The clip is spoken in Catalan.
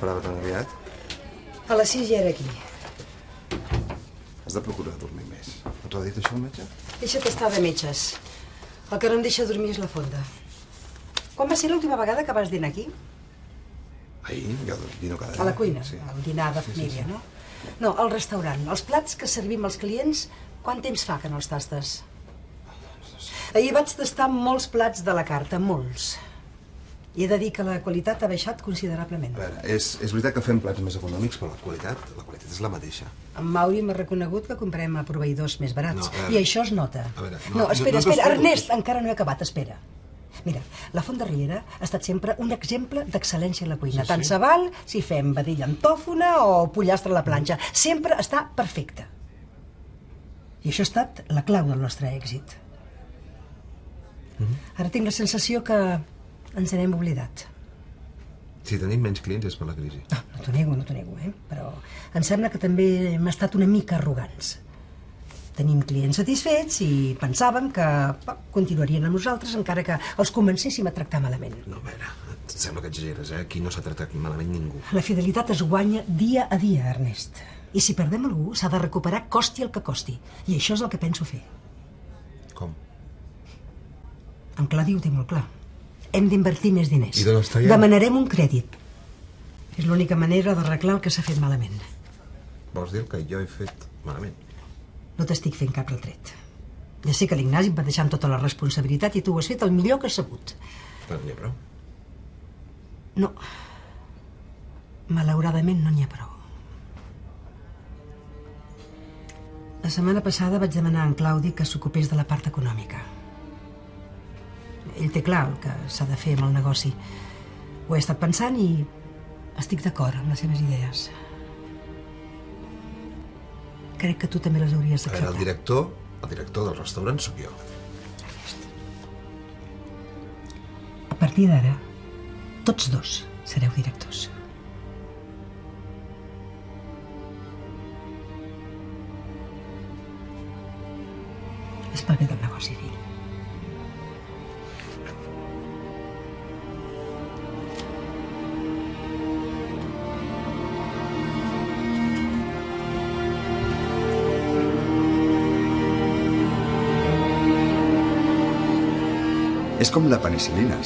t'esperava tan aviat. A les 6 ja era aquí. Has de procurar dormir més. No t'ho ha dit això el metge? Deixa't estar de metges. El que no em deixa dormir és la fonda. Quan va ser l'última vegada que vas dinar aquí? Ahir, jo dino cada dia. A la cuina, Sí. al dinar de família, no? No, al restaurant. Els plats que servim als clients, quant temps fa que no els tastes? Ahir vaig tastar molts plats de la carta, molts. I he de dir que la qualitat ha baixat considerablement. A veure, és veritat que fem plats més econòmics, però la qualitat és la mateixa. En Mauri m'ha reconegut que comprem a proveïdors més barats. No, I això es nota. A veure, no, espera, no, Ernest, encara no he acabat, espera. Mira, la Font de Riera ha estat sempre un exemple d'excel·lència a la cuina. Sí, Tant se val si fem vedella amb tòfona o pollastre a la planxa. Sempre està perfecte. I això ha estat la clau del nostre èxit. Ara tinc la sensació que ens n'hem oblidat. Si tenim menys clients és per la crisi. No t'ho nego, però em sembla que també hem estat una mica arrogants. Tenim clients satisfets i pensàvem que continuarien amb nosaltres encara que els comencéssim a tractar malament. No, a veure, em sembla que exageres, eh? Aquí no s'ha tractat malament ningú. La fidelitat es guanya dia a dia, Ernest. I si perdem algú, s'ha de recuperar costi el que costi. I això és el que penso fer. Com? En Claudi ho té molt clar. Hem d'invertir més diners. I d'on els traiem? Demanarem un crèdit. És l'única manera d'arreglar el que s'ha fet malament. Vols dir que jo he fet malament? No t'estic fent cap retret. Ja sé que l'Ignasi em va deixar amb tota la responsabilitat i tu ho has fet el millor que has sabut. Però n'hi ha prou. No. Malauradament no n'hi ha prou. La setmana passada vaig demanar a en Claudi que s'ocupés de la part econòmica. Ell té clar el que s'ha de fer amb el negoci. Ho he estat pensant i estic d'acord amb les seves idees. Crec que tu també les hauries A veure, d'acceptar. el director del restaurant sóc jo. A partir d'ara, tots dos sereu directors. És pel bé del negoci, fill. És com la penicil·lina.